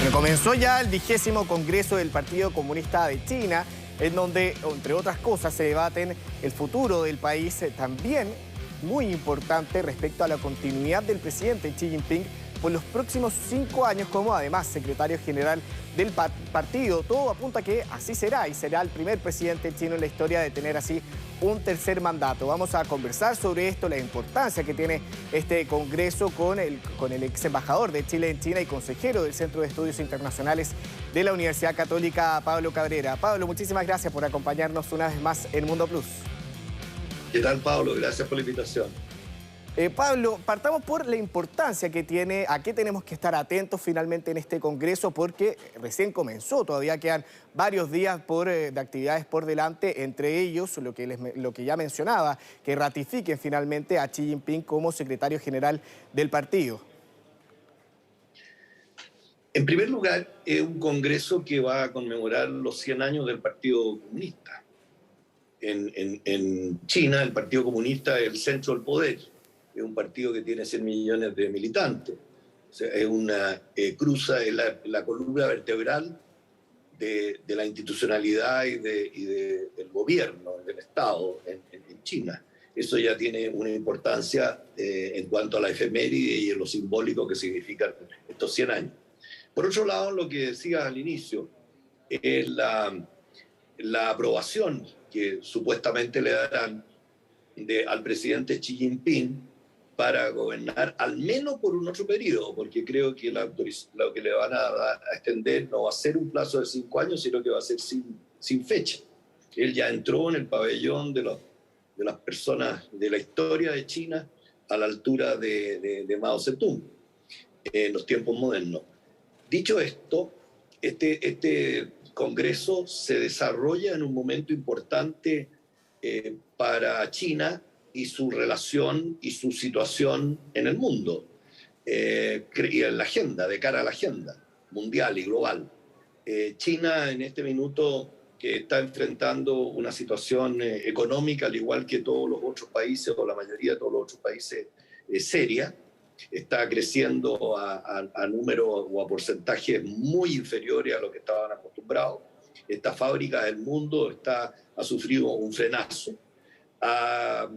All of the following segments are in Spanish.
Bueno, comenzó ya el 20º Congreso del Partido Comunista de China, en donde, entre otras cosas, se debaten el futuro del país, también muy importante respecto a la continuidad del presidente Xi Jinping por los próximos 5 años como además secretario general del partido. Todo apunta a que así será y será el primer presidente chino en la historia de tener así un tercer mandato. Vamos a conversar sobre esto, la importancia que tiene este congreso con el ex embajador de Chile en China y consejero del Centro de Estudios Internacionales de la Universidad Católica, Pablo Cabrera. Pablo, muchísimas gracias por acompañarnos una vez más en Mundo Plus. ¿Qué tal, Pablo? Gracias por la invitación. Pablo, partamos por la importancia que tiene, a qué tenemos que estar atentos finalmente en este congreso, porque recién comenzó, todavía quedan varios días de actividades por delante, entre ellos lo que ya mencionaba, que ratifiquen finalmente a Xi Jinping como secretario general del partido. En primer lugar, es un congreso que va a conmemorar los 100 años del Partido Comunista. En China, el Partido Comunista es el centro del poder. Es un partido que tiene 100 millones de militantes. O sea, es una cruza en la columna vertebral de la institucionalidad y del gobierno, del Estado en China. Eso ya tiene una importancia en cuanto a la efeméride y en lo simbólico que significan estos 100 años. Por otro lado, lo que decías al inicio es la aprobación que supuestamente le darán al presidente Xi Jinping para gobernar al menos por un otro periodo, porque creo que lo que le van a extender no va a ser un plazo de 5 años, sino que va a ser sin fecha. Él ya entró en el pabellón de las personas de la historia de China a la altura de Mao Zedong en los tiempos modernos. Dicho esto, este congreso se desarrolla en un momento importante para China y su relación y su situación en el mundo, y en la agenda, de cara a la agenda mundial y global. China en este minuto que está enfrentando una situación económica, al igual que todos los otros países, o la mayoría de todos los otros países, seria, está creciendo a números o a porcentajes muy inferiores a lo que estaban acostumbrados. Esta fábrica del mundo ha sufrido un frenazo, ha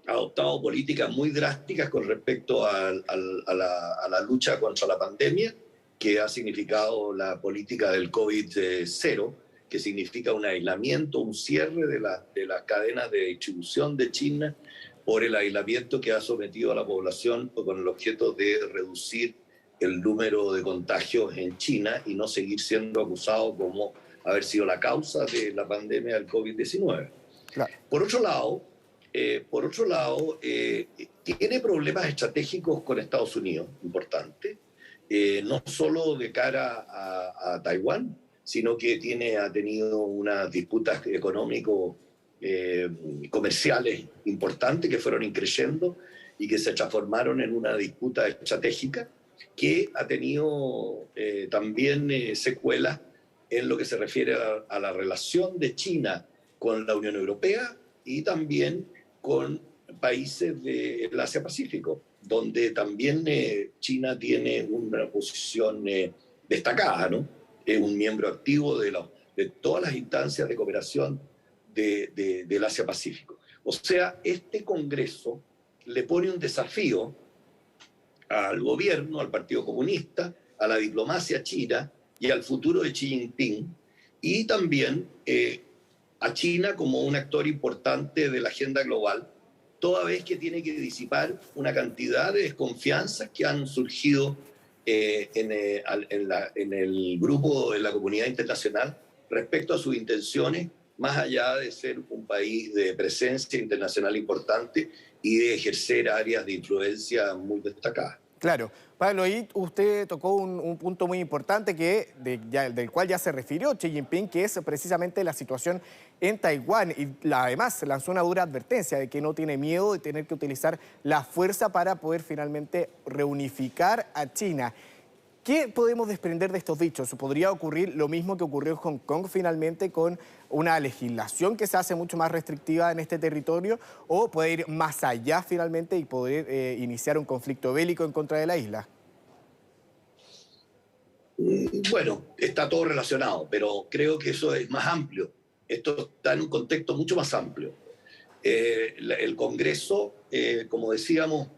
adoptado políticas muy drásticas con respecto a la lucha contra la pandemia, que ha significado la política del COVID-0, que significa un aislamiento, un cierre de las cadenas de distribución de China por el aislamiento que ha sometido a la población con el objeto de reducir el número de contagios en China y no seguir siendo acusado como haber sido la causa de la pandemia del COVID-19. Claro. Por otro lado, tiene problemas estratégicos con Estados Unidos, importantes, no solo de cara a Taiwán, sino que ha tenido unas disputas económicos comerciales importantes que fueron increciendo y que se transformaron en una disputa estratégica que ha tenido también secuelas en lo que se refiere a la relación de China con la Unión Europea y también con países del Asia-Pacífico, donde también China tiene una posición destacada, ¿no? Es un miembro activo de todas las instancias de cooperación del Asia-Pacífico. O sea, este Congreso le pone un desafío al gobierno, al Partido Comunista, a la diplomacia china y al futuro de Xi Jinping, y también a China como un actor importante de la agenda global, toda vez que tiene que disipar una cantidad de desconfianzas que han surgido en el grupo de la comunidad internacional respecto a sus intenciones, más allá de ser un país de presencia internacional importante y de ejercer áreas de influencia muy destacadas. Claro. Pablo, ahí usted tocó un punto muy importante del cual ya se refirió Xi Jinping, que es precisamente la situación en Taiwán. Y además lanzó una dura advertencia de que no tiene miedo de tener que utilizar la fuerza para poder finalmente reunificar a China. ¿Qué podemos desprender de estos dichos? ¿Podría ocurrir lo mismo que ocurrió en Hong Kong finalmente con una legislación que se hace mucho más restrictiva en este territorio? ¿O puede ir más allá finalmente y poder iniciar un conflicto bélico en contra de la isla? Bueno, está todo relacionado, pero creo que eso es más amplio. Esto está en un contexto mucho más amplio. El Congreso, como decíamos,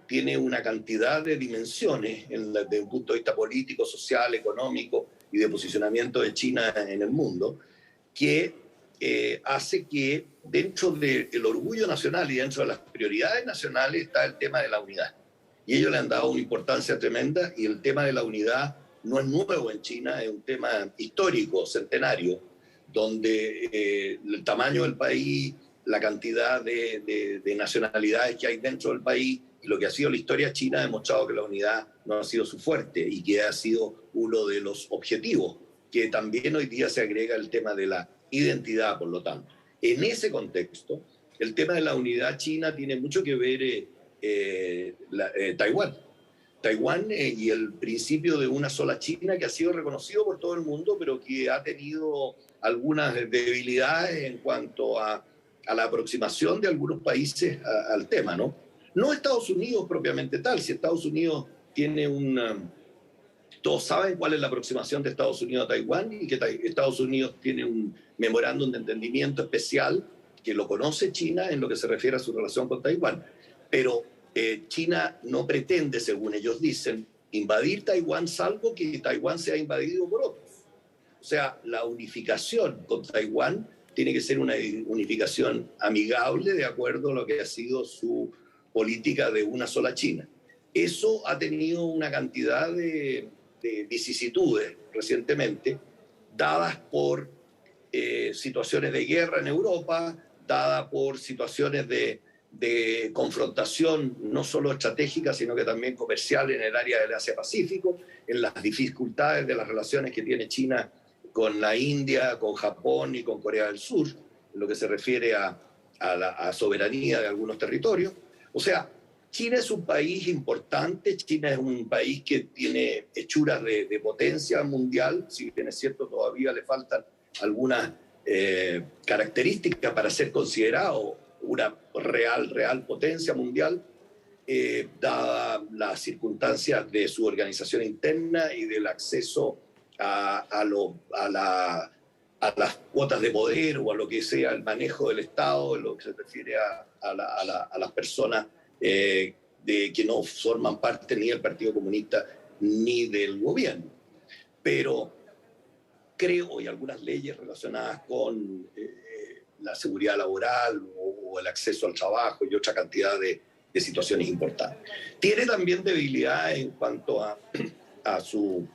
tiene una cantidad de dimensiones desde un punto de vista político, social, económico y de posicionamiento de China en el mundo, que hace que dentro del orgullo nacional y dentro de las prioridades nacionales está el tema de la unidad. Y ellos le han dado una importancia tremenda, y el tema de la unidad no es nuevo en China, es un tema histórico, centenario, donde el tamaño del país, la cantidad de nacionalidades que hay dentro del país y lo que ha sido la historia china ha demostrado que la unidad no ha sido su fuerte y que ha sido uno de los objetivos, que también hoy día se agrega el tema de la identidad, por lo tanto. En ese contexto, el tema de la unidad china tiene mucho que ver Taiwán. Taiwán y el principio de una sola China, que ha sido reconocido por todo el mundo, pero que ha tenido algunas debilidades en cuanto a la aproximación de algunos países al tema, ¿no? No Estados Unidos propiamente tal, si Estados Unidos tiene todos saben cuál es la aproximación de Estados Unidos a Taiwán, y que Estados Unidos tiene un memorándum de entendimiento especial que lo conoce China en lo que se refiere a su relación con Taiwán. Pero China no pretende, según ellos dicen, invadir Taiwán, salvo que Taiwán sea invadido por otros. O sea, la unificación con Taiwán tiene que ser una unificación amigable, de acuerdo a lo que ha sido su política de una sola China. Eso ha tenido una cantidad de vicisitudes recientemente, dadas por situaciones de guerra en Europa, dadas por situaciones de confrontación no solo estratégica, sino que también comercial en el área del Asia-Pacífico, en las dificultades de las relaciones que tiene China con la India, con Japón y con Corea del Sur, en lo que se refiere a la soberanía de algunos territorios. O sea, China es un país importante, China es un país que tiene hechuras de potencia mundial, si bien es cierto todavía le faltan algunas características para ser considerado una real potencia mundial, dadas las circunstancias de su organización interna y del acceso a las cuotas de poder o a lo que sea el manejo del Estado, en lo que se refiere a las personas que no forman parte ni del Partido Comunista ni del gobierno. Pero creo, y algunas leyes relacionadas con la seguridad laboral o el acceso al trabajo y otra cantidad de situaciones importantes. Tiene también debilidades en cuanto a su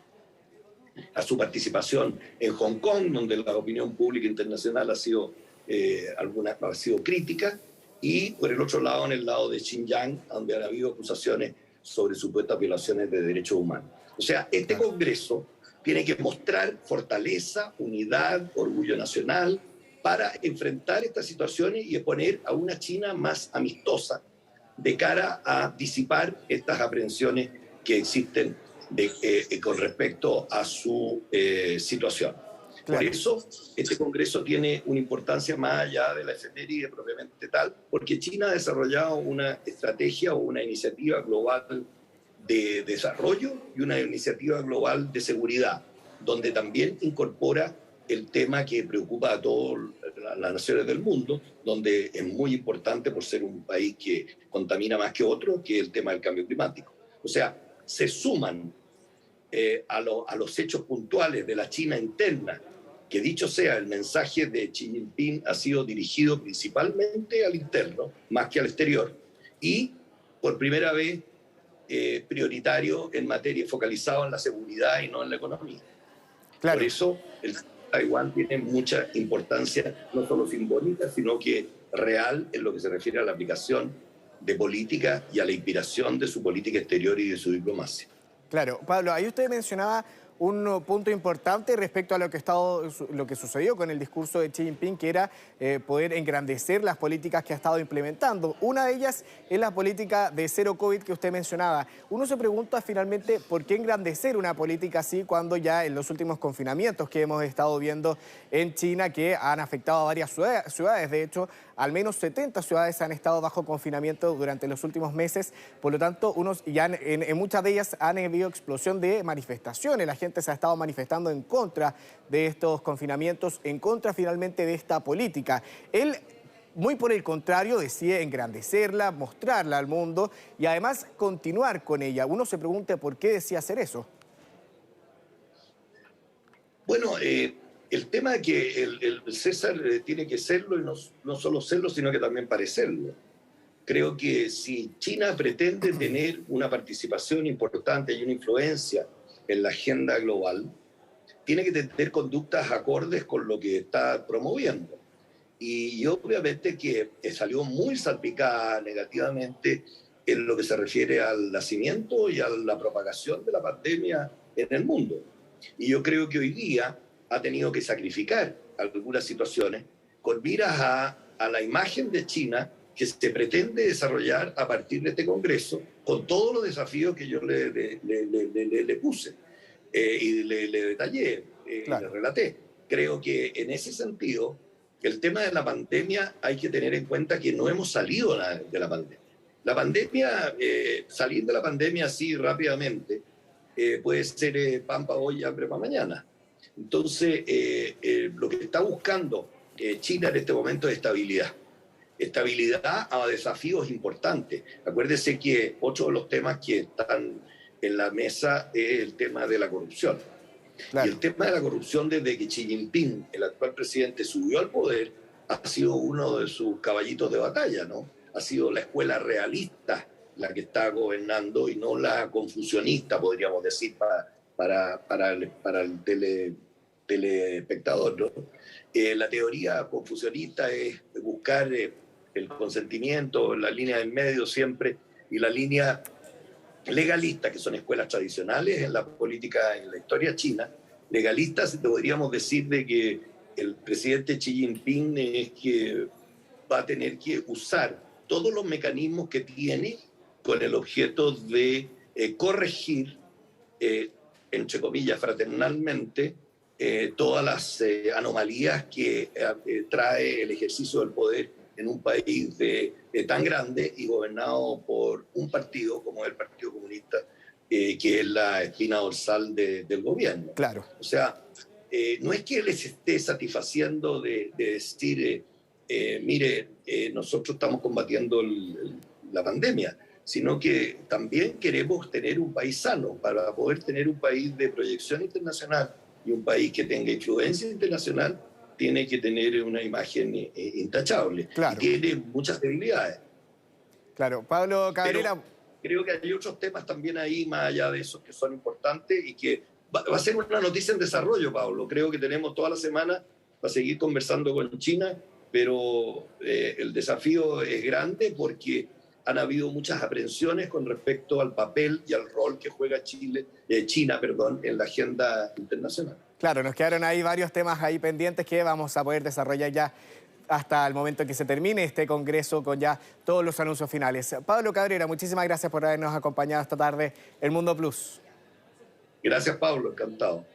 participación en Hong Kong, donde la opinión pública internacional ha sido crítica, y por el otro lado, en el lado de Xinjiang, donde han habido acusaciones sobre supuestas violaciones de derechos humanos. O sea, este Congreso tiene que mostrar fortaleza, unidad, orgullo nacional para enfrentar estas situaciones y poner a una China más amistosa de cara a disipar estas aprehensiones que existen con respecto a su situación. Claro. Por eso, este Congreso tiene una importancia más allá de la efeméride propiamente tal, porque China ha desarrollado una estrategia o una iniciativa global de desarrollo y una iniciativa global de seguridad, donde también incorpora el tema que preocupa a todas las naciones del mundo, donde es muy importante por ser un país que contamina más que otro, que es el tema del cambio climático. O sea, se suman a los hechos puntuales de la China interna, que dicho sea, el mensaje de Xi Jinping ha sido dirigido principalmente al interno, más que al exterior, y por primera vez prioritario en materia, focalizado en la seguridad y no en la economía. Claro. Por eso el Taiwán tiene mucha importancia, no solo simbólica, sino que real en lo que se refiere a la aplicación de política y a la inspiración de su política exterior y de su diplomacia. Claro, Pablo, ahí usted mencionaba un punto importante respecto a lo que sucedió con el discurso de Xi Jinping, que era poder engrandecer las políticas que ha estado implementando. Una de ellas es la política de cero COVID que usted mencionaba. Uno se pregunta finalmente por qué engrandecer una política así cuando ya en los últimos confinamientos que hemos estado viendo en China, que han afectado a varias ciudades, de hecho, al menos 70 ciudades han estado bajo confinamiento durante los últimos meses. Por lo tanto, en muchas de ellas han habido explosión de manifestaciones. La gente gente se ha estado manifestando en contra de estos confinamientos, en contra finalmente de esta política. Él, muy por el contrario, decide engrandecerla, mostrarla al mundo y además continuar con ella. Uno se pregunta por qué decía hacer eso. Bueno, el tema es que el César tiene que serlo y no solo serlo, sino que también parecerlo. Creo que si China pretende tener una participación importante y una influencia en la agenda global, tiene que tener conductas acordes con lo que está promoviendo. Y obviamente que salió muy salpicada negativamente en lo que se refiere al nacimiento y a la propagación de la pandemia en el mundo. Y yo creo que hoy día ha tenido que sacrificar algunas situaciones con miras a la imagen de China que se pretende desarrollar a partir de este Congreso, con todos los desafíos que yo le puse y le detallé Claro. y le relaté. Creo que en ese sentido, el tema de la pandemia hay que tener en cuenta que no hemos salido de la pandemia. La pandemia, salir de la pandemia así rápidamente, puede ser pan para hoy y hambre para mañana. Entonces, lo que está buscando China en este momento es estabilidad. Estabilidad a desafíos importantes. Acuérdese que otro de los temas que están en la mesa es el tema de la corrupción. Claro. Y el tema de la corrupción desde que Xi Jinping, el actual presidente, subió al poder, ha sido uno de sus caballitos de batalla, ¿no? Ha sido la escuela realista la que está gobernando y no la confusionista, podríamos decir, para el telespectador, ¿no? La teoría confusionista es buscar el consentimiento, la línea del medio siempre, y la línea legalista, que son escuelas tradicionales en la política, en la historia china. Legalistas, podríamos decir de que el presidente Xi Jinping es que va a tener que usar todos los mecanismos que tiene con el objeto de corregir, entre comillas, fraternalmente, todas las anomalías que trae el ejercicio del poder en un país tan grande y gobernado por un partido como el Partido Comunista, que es la espina dorsal del gobierno. Claro. O sea, no es que les esté satisfaciendo de decir, mire, nosotros estamos combatiendo la pandemia, sino que también queremos tener un país sano para poder tener un país de proyección internacional y un país que tenga influencia internacional. Tiene que tener una imagen intachable. Claro. Y tiene muchas debilidades. Claro. Pablo Cabrera. Pero creo que hay otros temas también ahí, más allá de esos, que son importantes y que va a ser una noticia en desarrollo, Pablo. Creo que tenemos toda la semana para seguir conversando con China, pero el desafío es grande porque han habido muchas aprensiones con respecto al papel y al rol que juega China, en la agenda internacional. Claro, nos quedaron ahí varios temas ahí pendientes que vamos a poder desarrollar ya hasta el momento en que se termine este congreso con ya todos los anuncios finales. Pablo Cabrera, muchísimas gracias por habernos acompañado esta tarde en Mundo Plus. Gracias, Pablo, encantado.